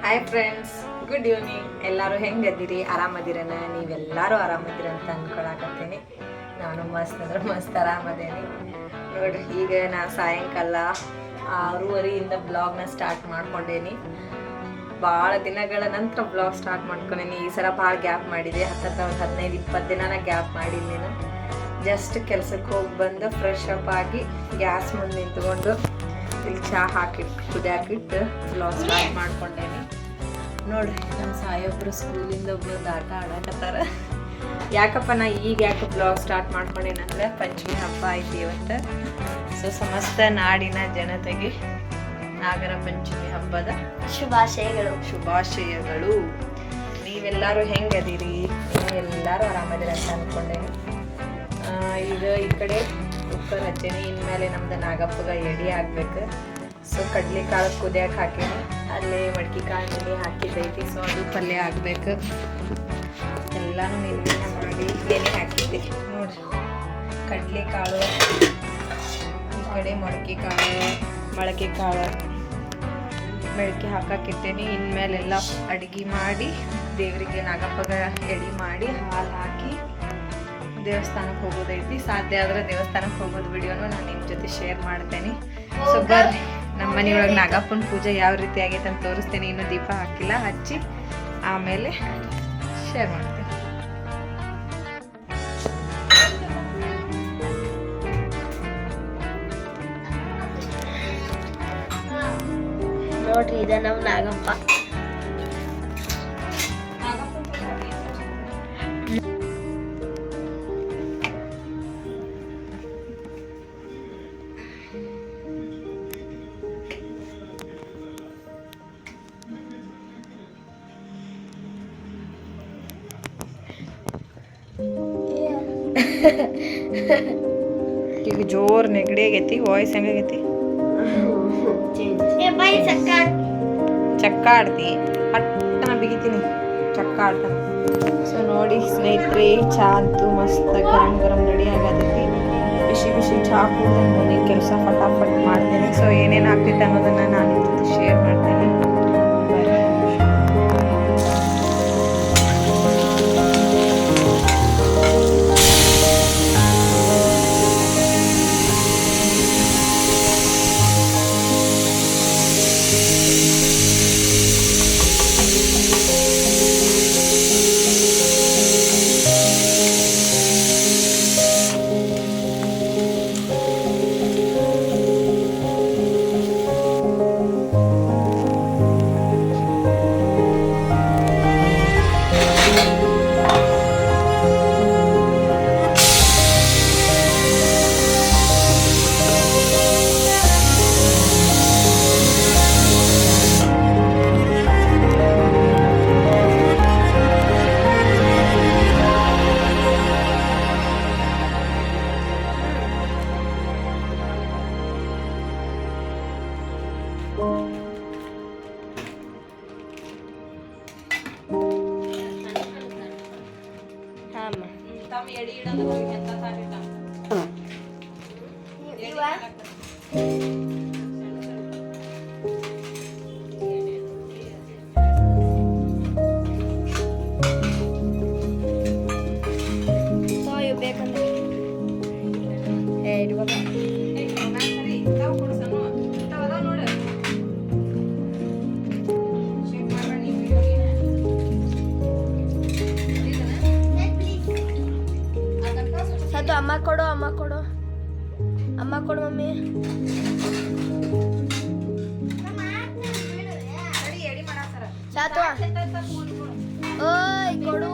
Hi friends, good evening. ಎಲ್ಲರೂ ಹೆಂಗದಿರಿ? ಆರಾಮದಿರನ? ನೀವೆಲ್ಲರೂ ಆರಾಮದಿರ ಅಂತ ಅಂದ್ಕೊಳಕತ್ತೀನಿ. ನಾನು ಮಸ್ತ್ ಅಂದ್ರೆ ಮಸ್ತ್ ಆರಾಮದೇನಿ ನೋಡ್ರಿ. ಈಗ ನಾನು ಸಾಯಂಕಾಲ 6:30 ಬ್ಲಾಗ್ನ ಸ್ಟಾರ್ಟ್ ಮಾಡ್ಕೊಂಡೇನಿ. ಭಾಳ ದಿನಗಳ ನಂತರ ಬ್ಲಾಗ್ ಸ್ಟಾರ್ಟ್ ಮಾಡ್ಕೊಂಡೇನಿ. ಈ ಸಲ ಭಾಳ ಗ್ಯಾಪ್ ಮಾಡಿದೆ. ಹತ್ತಿರ ಒಂದು 15-20 ದಿನನ ಗ್ಯಾಪ್ ಮಾಡಿದ್ದೀನಿ. ಜಸ್ಟ್ ಕೆಲ್ಸಕ್ಕೆ ಹೋಗಿ ಬಂದು ಫ್ರೆಶ್ ಅಪ್ ಆಗಿ ಗ್ಯಾಸ್ ಮುಂದೆ ನಿಂತ್ಕೊಂಡು ಇಲ್ಲಿ ಚಹಾ ಹಾಕಿಟ್ಟು ಕುದಿಯಾಕಿಟ್ಟು ಬ್ಲಾಗ್ ಸ್ಟಾರ್ಟ್ ಮಾಡ್ಕೊಂಡೇನಿ. ನೋಡ್ರಿ, ನಮ್ಮ ಸಾಯೊಬ್ರು ಸ್ಕೂಲಿಂದ ಒಬ್ಬರು ಆಟ ಆಡಕತ್ತಾರ. ಯಾಕಪ್ಪ ನಾ ಈಗ ಯಾಕೆ ಬ್ಲಾಗ್ ಸ್ಟಾರ್ಟ್ ಮಾಡ್ಕೊಂಡೇನಂದ್ರೆ ಪಂಚಮಿ ಹಬ್ಬ ಐತಿ ಇವತ್ತು. ಸೊ ಸಮಸ್ತ ನಾಡಿನ ಜನತೆಗೆ ನಾಗರ ಪಂಚಮಿ ಹಬ್ಬದ ಶುಭಾಶಯಗಳು. ನೀವೆಲ್ಲರೂ ಹೆಂಗದಿರಿ? ನೀವೆಲ್ಲರೂ ಆರಾಮದಿರ ಅಂತ ಅಂದ್ಕೊಂಡೇನಿ. ಈಗ ಈ ಕಡೆ ಕುಕ್ಕರ್ ಹಚ್ಚೇನಿ. ಇನ್ಮೇಲೆ ನಮ್ದು ನಾಗಪ್ಪಗ ಎಡೆ ಆಗ್ಬೇಕು. ಸೊ ಕಡ್ಲೆ ಕಾಳು ಕುದಿಯಕ್ಕೆ ಹಾಕೀನಿ. ಅಲ್ಲೇ ಮಡ್ಕಿ ಕಾಳು ನೆನೆ ಹಾಕಿದ್ದೈತಿ. ಸೊ ಅದು ಪಲ್ಯ ಆಗಬೇಕು. ಎಲ್ಲನೂ ನೆನೆ ಮಾಡಿ ನೆನೆ ಹಾಕಿದ್ದೆ ನೋಡ್ರಿ. ಕಡಲೆ ಕಾಳು ಈ ಕಡೆ ಮೊಳಕೆ ಕಾಳು ಬೆಳಗ್ಗೆ ಹಾಕಿಟ್ಟೇನಿ. ಇನ್ಮೇಲೆಲ್ಲ ಅಡುಗೆ ಮಾಡಿ ದೇವರಿಗೆ ನಾಗಪ್ಪಗ ಎಡೆ ಮಾಡಿ ಹಾಲು ಹಾಕಿ ದೇವಸ್ಥಾನಕ್ಕೆ ಹೋಗೋದೈತಿ. ಸಾಧ್ಯ ಆದರೆ ದೇವಸ್ಥಾನಕ್ಕೆ ಹೋಗೋದು ವಿಡಿಯೋನು ನಾನು ನಿಮ್ಮ ಜೊತೆ ಶೇರ್ ಮಾಡ್ತೇನೆ. ಸೊ ಬರ್ರಿ, ನಮ್ಮ ಮನೆಯೊಳಗೆ ನಾಗಪ್ಪನ ಪೂಜೆ ಯಾವ ರೀತಿ ಆಗೈತೆ ಅಂತ ತೋರಿಸ್ತೇನೆ. ಇನ್ನೂ ದೀಪ ಹಾಕಿಲ್ಲ, ಹಚ್ಚಿ ಆಮೇಲೆ ಶೇರ್ ಮಾಡ್ತೇನೆ. ನೋಡ್ರಿ, ಇದ ನಮ್ಮ ನಾಗಪ್ಪ. ಈಗ ಜೋರ್ ನೆಗಡಿ ಆಗೈತಿ. ವಾಯ್ಸ್ ಹೆಂಗಾಗೈತಿ? ಚಕ್ಕ ಆಡ್ತಿ, ಹಟ್ಟನ ಬಿಗಿತೀನಿ, ಚಕ್ಕ ಆಡ್ತಾನೆ. ಸೊ ನೋಡಿ ಸ್ನೇಹಿತರೆ, ಚಹಾ ಅಂತೂ ಮಸ್ತ್ ಗರಂ ರೆಡಿ ಆಗತೈತಿ. ಬಿಸಿ ಚಹಾ ಕುಡಿದು ಮುಂದಿನ ಕೆಲಸ ಫಟಾಫಟ್ ಮಾಡ್ತೇನೆ. ಸೊ ಏನೇನು ಆಗ್ತೈತೆ ಅನ್ನೋದನ್ನ ನಾನು ನಿಮ್ಮ ಜೊತೆ ಶೇರ್ ಮಾಡ್ತೇನೆ. ಅಮ್ಮ ಕೊಡು ಮಮ್ಮಿ. ಸಾತು ಓಯ್ ಕೊಡು.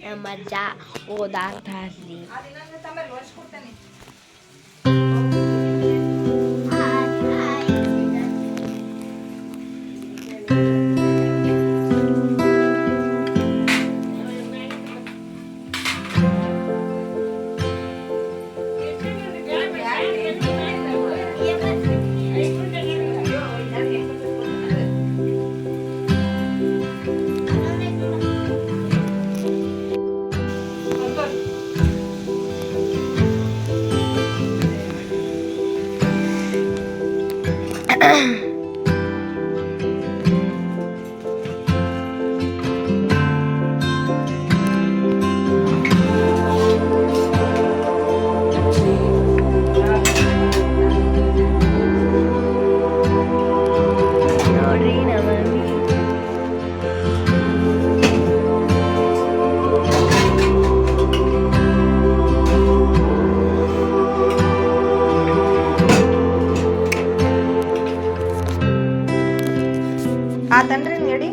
ನಮ್ಮ ಅಜ್ಜ ಓದಾಡ್ತಾರ್ರಿ. ನೋಡ್ರಿ ನಮ್ಮ ಮಮ್ಮಿ. ಆತನ್ರಿ ಎಡಿ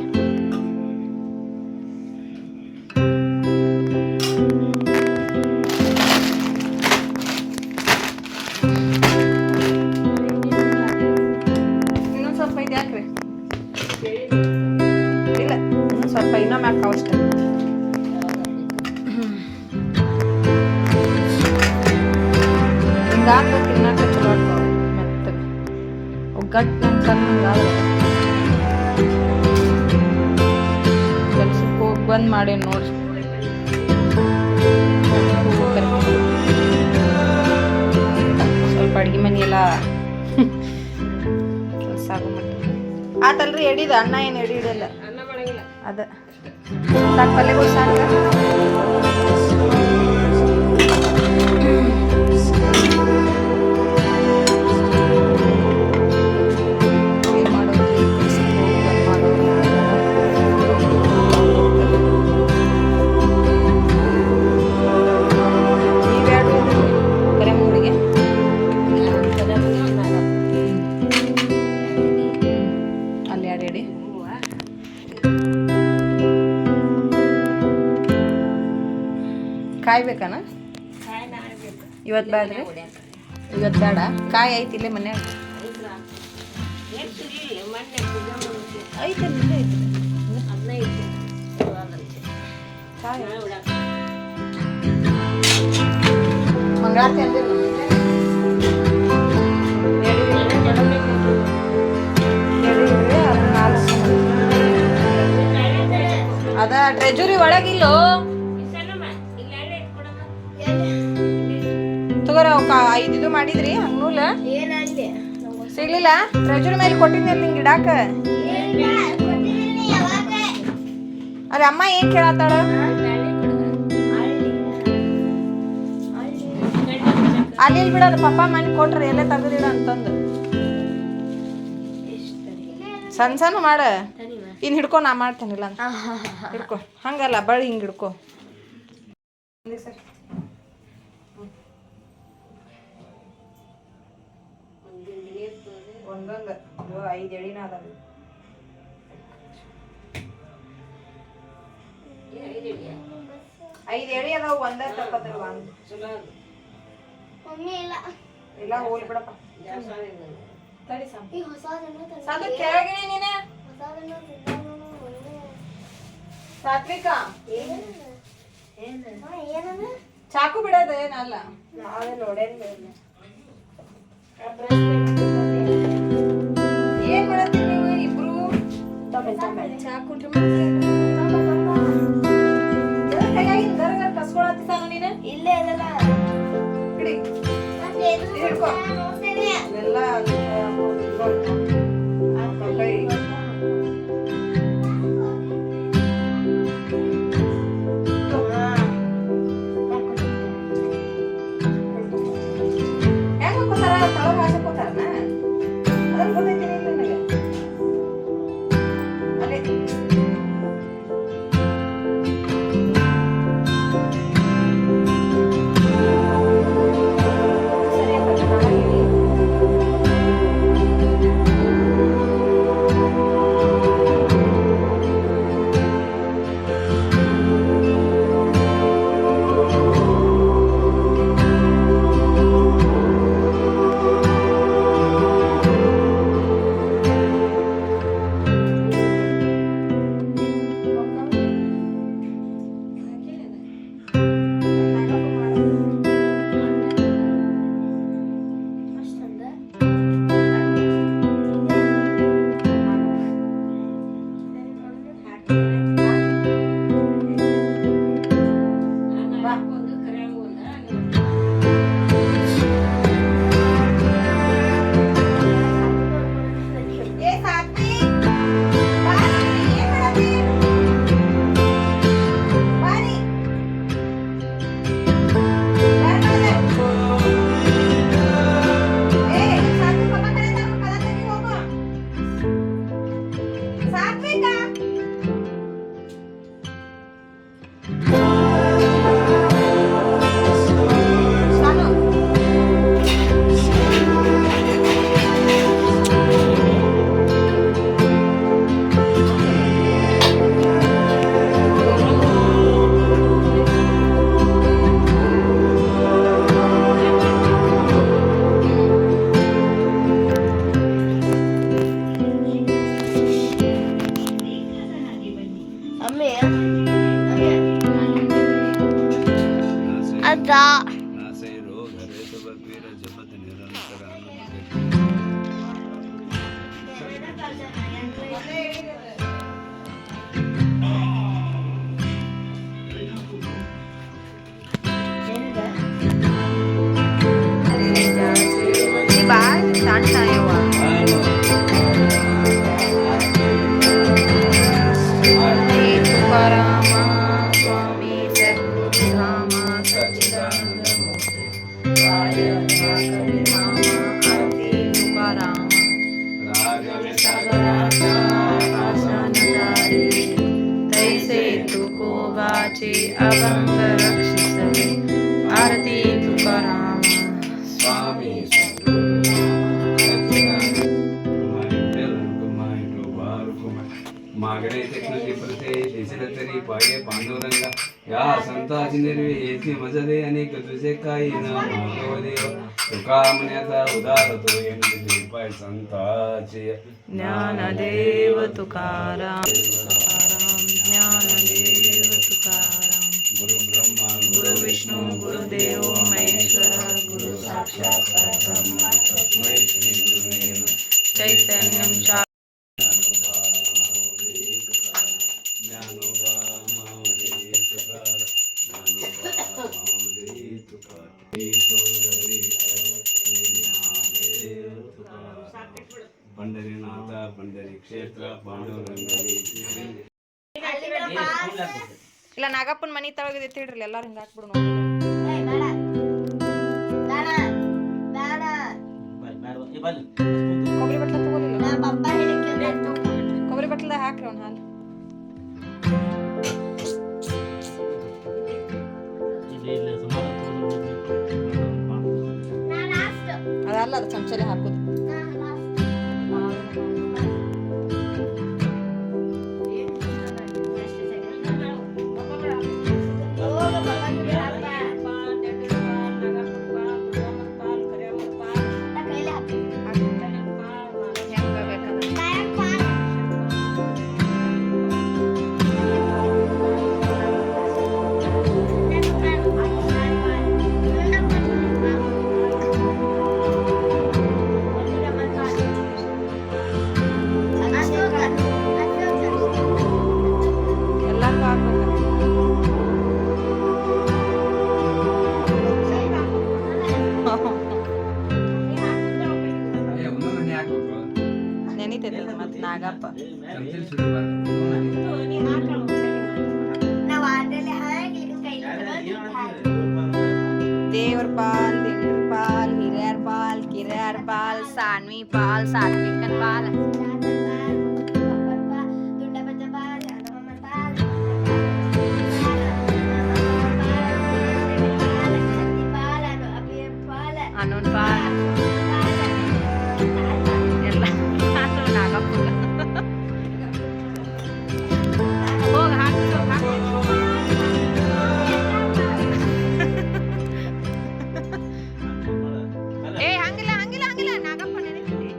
ಇನ್ನೊಂದು ಸ್ವಲ್ಪ ಐತೆ ಯಾಕ್ರಿ ಇಲ್ಲ ಇನ್ನೊಂದು ಸ್ವಲ್ಪ ಇನ್ನೊಮ್ಮೆ ಹಾಕವಷ್ಟೆ ಹಿಂಗಾಕ ತಿನ್ನಾಕ ಚಲೋ ಆಗ್ತಾವ ಮೆತ್ತಗೆ ಒಗ್ಗಟ್ಟು ನಂಗೆ ಸಣ್ಣಂಗಾದ್ರೆ ಕೆಲ್ಸಕ್ಕೆ ಹೋಗಿ ಬಂದು ಮಾಡೇನು ನೋಡ್ರಿ ಸ್ವಲ್ಪ ಅಡ್ಗೆ ಮನೆ ಎಲ್ಲ ಕೆಲಸ ಆಗೋ ಆತಲ್ರಿ ಎಡಿದ ಅನ್ನ ಏನು ಎಡಿ ಇಡಲ್ಲ ಅದ ಸಾಕು ಪಲ್ಯಗಳು ಸಾಕ ಕಾಯ್ಬೇಕಾನ ಇವತ್ತು ಬೇಡ್ರಿ ಇವತ್ತು ಬೇಡ ಕಾಯಿ ಐತಿ ಇಲ್ಲೇ ಮನ್ಯಾಗ ಐತೆ ಮಂಗಳಾರತಿ ಅದ ಟ್ರೆಜುರಿ ಒಳಗಿಲ್ಲೋ ತಗೋರ 5 ಇದು ಮಾಡಿದ್ರಿ ಹಂಗೂಲ ಸಿಗ್ಲಿಲ್ಲ ಟ್ರೆಜುರಿ ಮೇಲೆ ಕೊಟ್ಟಿದ್ನಿ ನಿಂಗೆ ಇಡಾಕ ಅಲ್ಲ ಅಮ್ಮ ಏನ್ ಕೇಳತ್ತಾಳ ಅಲ್ಲಿ ಬಿಡೋದು ಪಪ್ಪ ಮನೆ ಕೊಟ್ರೆ ಎಲ್ಲೇ ತೆಗೆದಿಡ ಅಂತಂದು ಸಣ್ಣ ಸಣ್ಣ ಮಾಡ ಇನ್ ಹಿಡ್ಕೊ ನಾ ಮಾಡ್ತೇನಿಲ್ಲ ಅಂತ ಹಿಡ್ಕೊ ಹಂಗಲ್ಲ ಬಳ್ಳಿ ಹಿಂಗೆ ಹಿಡ್ಕೊ ಒಂದೊಂದು 5 ಎಳಿನ ಅದಾವ 5 ಎಳಿ ಅದಾವ ಒಂದೇ ತಪ್ಪದ್ರ ಒಂದು ಇಲ್ಲ ಹೋಗ್ಲಿ ಬಿಡಪ್ಪ. ತಡಿ ಸಾಧು ಕೆಳಗಿಳಿ ನೀನೆ. ಸಾತ್ವಿಕ ಚಾಕು ಬಿಡೋದು ಏನಲ್ಲ. ಏನ್ ಮಾಡತ್ತೀರಿ ನೀವು ಇಬ್ರು? ಚಾಕು ಕೈಯಾಗಿನ ಗರಗರ ಕಸ್ಕೊಳತ್ತಿ ಸಾನು ನೀನು. ಇಲ್ಲೇ ಅದಲ್ಲ ಬಿಡಿ ಹಿಡ್ಕೊ ಎಲ್ಲ ಕೈ ಹೆಂಗ ಹಾಕೋತಾರ? ತಳಗ ಹಾಕೋತಾರನ? ಅದನ್ನ ಗೊತ್ತೈತಿ ನನಗೆ. ಅಲ್ಲೇ अभंग रक्षिसवे आरती तुकाराम स्वामी मागणे तेक्नोजी प्रते देशला तरी पाये पांडुरंगा या संताची निर्वे येथे मजले अनेक तुझे काही न मागवदेव तुका मन्याचा उदार तो येणे पाय संताचे ज्ञानदेव तुकाराम ज्ञानदेव तुकाराम गुरु ब्रह्मा गुरु विष्णु गुरुदेव महेश्वर गुरु साक्षात परब्रह्म तस्मै श्री गुरुवे नमः चैतन्यं पंढरीनाथ पंढरी क्षेत्र पांडुರಂಗರಿ ಇಲ್ಲ ನಾಗಪ್ಪನ ಮನಿ ತಳಗದೆ ತಿಳ್ರಿ ಎಲ್ಲಾರು ಹಿಂಗ ಹಾಕ್ಬಿಡು ನೋಡಿ ಕೊಬ್ಬರಿ ಬಟ್ಲ ತಗೋಲಿಲ್ಲ ಕೊಬ್ಬರಿ ಬಟ್ಲದಾಗ ಹಾಕ್ರಿ ಅವ್ನ ಹಾಲು ಅದಲ್ಲ ಅದು ಚಮಚಲೆ ಹಾಕೋದು ನೆನಿತೈತೆ ಮತ್ತೆ ನಾಗಪ್ಪ ದೇವ್ರ ಪಾಲ್ ದಿಂಡ್ರ ಪಾಲ್ ಹಿರಿಯರ್ ಪಾಲ್ ಕಿರಿಯರ್ ಪಾಲ್ ಸಾನ್ವಿ ಪಾಲ್ ಸಾತ್ವಿಕನ್ ಪಾಲ್ ಅನ್ನೊಂದು ಪಾಲ್ ಎಲ್ಲ ನಾಗಪ್ಪ ಹೋಗ ಹಾಕು ಏ ಹಂಗಿಲ್ಲ ಹಂಗಿಲ್ಲ ಹಂಗಿಲ್ಲ ನಾಗಪ್ಪ ನೆನಪಿದೆ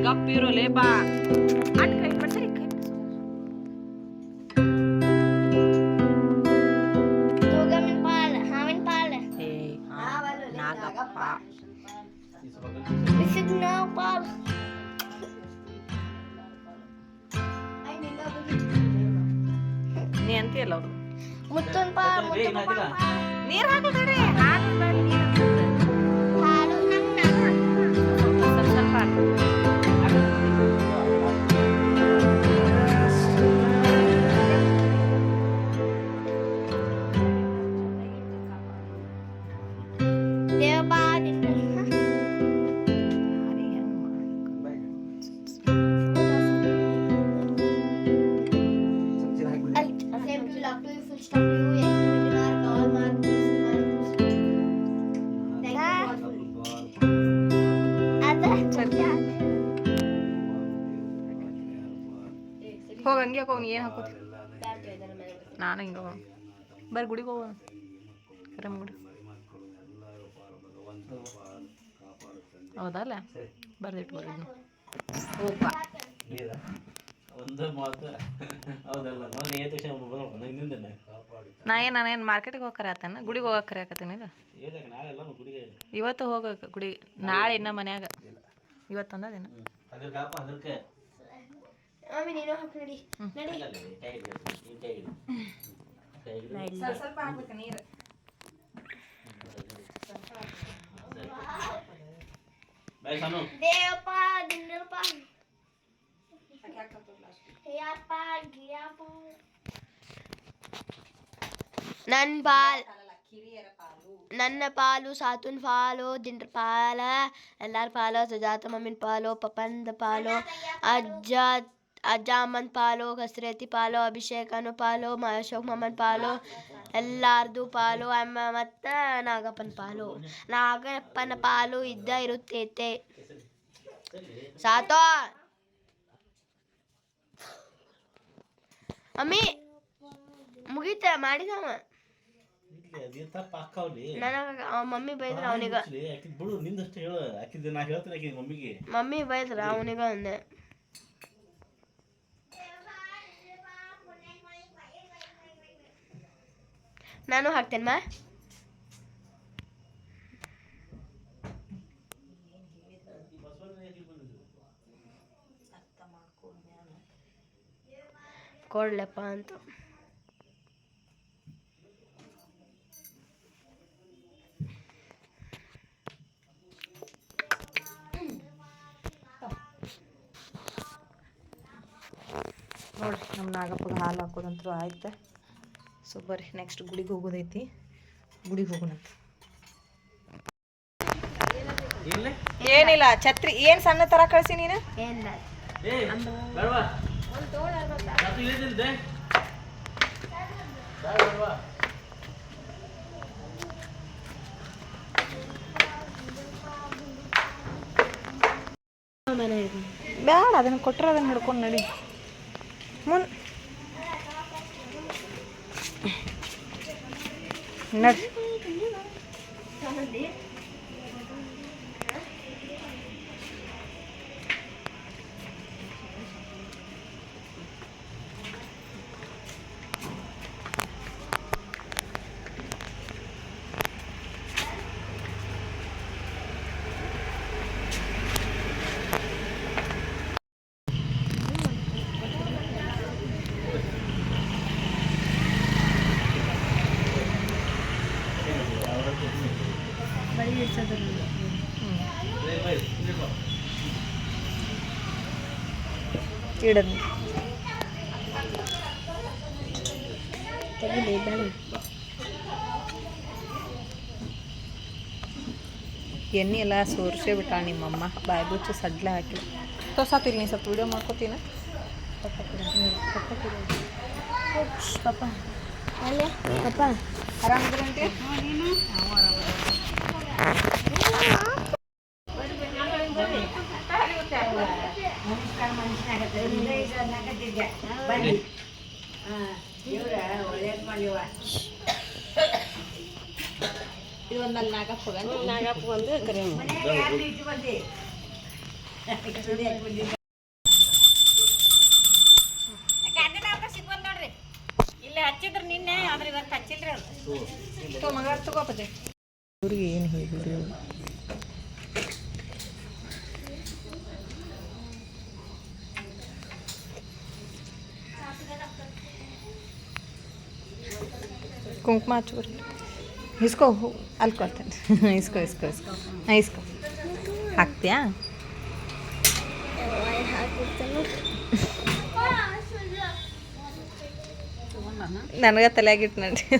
ಗಪ್ಪಿರೋ ಲೇ ಬಾ ಅಟ್ ಕೈ ಬರ್ಸರಿ ಕೈ ನಾಗಪ್ಪ ನೀ ಅಂತೀಯಲ್ಲ ಅವರು ಮುತ್ತನ್ ಪಾಲ್ ನೀರ್ ಹಾಕು ಕಡೆ ಹಾಲು ಬೇಡ ನೀರು ಸ್ವಲ್ಪ ಹಾಕು ಹೋಗ ಹಂಗೆ ಹೋಗಿ ಏನು ಹಾಕೋತಿ ನಾನು ಹಿಂಗೆ ಹೋಗೋಣ ಬರ್ರಿ ಗುಡಿಗೆ ಹೋಗೋಣ ಕರಮ್ ಗುಡಿ ಹೌದಲ್ಲ ಬರ್ದಿಟ್ಟು ಬರ್ರಿ ಹೋಗ್ಪ ನಾನೇನು ಮಾರ್ಕೆಟಿಗೆ ಹೋಗಿ ಕರೆಯತ್ತೇನ ಗುಡಿಗೆ ಹೋಗಕ್ಕೆ ಕರೆಯಕತ್ತೀನಿ ಇದು ಇವತ್ತು ಹೋಗಕ್ಕೆ ಗುಡಿ ನಾಳೆ ಇನ್ನ ಮನ್ಯಾಗ ಇವತ್ತು ಅಂದದೇನು ಸ್ವಲ್ಪ ಹಾಕ್ಬೇಕು ನೀರು ನನ್ನ ಪಾಲು ಸಾತುನ್ ಪಾಲು ದಿಂಡ್ರ ಪಾಲ ಎಲ್ಲಾರ ಪಾಲು ಸುಜಾತ ಮಮ್ಮಿನ ಪಾಲು ಪಪ್ಪಂದ ಪಾಲು ಅಜ್ಜ ಅಮ್ಮನ ಪಾಲು ಕಸ್ರೇತಿ ಪಾಲು ಅಭಿಷೇಕನ ಪಾಲು ಅಶೋಕ್ ಮಮ್ಮನ ಪಾಲು ಎಲ್ಲಾರ್ದು ಪಾಲು ಅಮ್ಮ ಮತ್ತು ನಾಗಪ್ಪನ ಪಾಲು ನಾಗಪ್ಪನ ಪಾಲು ಇದ್ದ ಇರುತ್ತೈತೆ ಸಾತೋ ಅಮ್ಮಿ ಮುಗೀತ ಮಾಡಿದವ ನನಗ ಮಮ್ಮಿ ಬೈದ್ರ ಅವನಿಗ ಮಮ್ಮಿ ಬೈದ್ರ ಅವನಿಗ ಅಂದೆ ನಾನು ಹಾಕ್ತೇನೆ ಕೊಡ್ಲಪ್ಪ ಅಂತ ನೋಡ್ರಿ ನಮ್ಮ ನಾಗಪ್ಪಗೆ ಹಾಲು ಹಾಕೋದಂತೂ ಆಯ್ತು. ಸೊ ಬರ್ರಿ ನೆಕ್ಸ್ಟ್ ಗುಡಿಗೆ ಹೋಗೋದೈತಿ, ಗುಡಿಗೆ ಹೋಗೋಣಂತ. ಏನಿಲ್ಲ ಛತ್ರಿ ಏನು ಸಣ್ಣ ತರ ಕಳ್ಸಿ ನೀನು. ಬೇಡ ಅದನ್ನ ಕೊಟ್ಟರೆ ಅದನ್ನ ಹಿಡ್ಕೊಂಡು ನಡಿ ಮುಂದೆ ನಡಿ. ಇಡೋದು ತೆಗಿಲಿ ಬೇಡ. ಎಣ್ಣೆ ಎಲ್ಲ ಸೋರ್ಸೇ ಬಿಟ್ಟಾಳ ನಿಮ್ಮಮ್ಮ ಬಾಯಿ ಬುಚ್ಚು ಸಡ್ಲ ಹಾಕಿ ತೋರ್ಸಾತಿಲ್ಲ ನೀ ಸ್ವಲ್ಪ ವಿಡಿಯೋ ಮಾಡ್ಕೋತೀನ ಪಪ್ಪ ಅಲ್ಲೇ ಪಪ್ಪ ಆರಾಮದ್ರಂತೆ ಇದು ಒಂದಲ್ಲಿ ನಾಗಪ್ಪ ಒಂದು ಕರೆ ನೋಡ್ರಿ ಇಲ್ಲಿ ಹಚ್ಚಿದ್ರು ನಿನ್ನೆ ಆದ್ರೆ ಇವತ್ತು ಹಚ್ಚಿಲ್ರಿ ಅವ್ರು ಮಗ ತಗೋಪದೆ ಅವ್ರಿಗೆ ಏನು ಹೇಳಿದ್ರಿ ಕುಂಕುಮ ಹಚ್ಕೋರಿ ಇಸ್ಕೋ ಅಲ್ಲಿ ಕೊಡ್ತೇನೆ ಇಸ್ಕೋ ಇಸ್ಕೋ ಹಾಕ್ತೀಯಾ ನನಗೆ ತಲೆಯಾಗಿಟ್ಟು ನಡ್ರಿ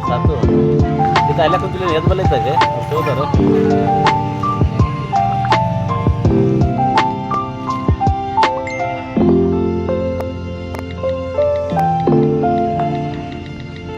सातू तिथं आल्या पण तुला येत बोलायचं आहे होतं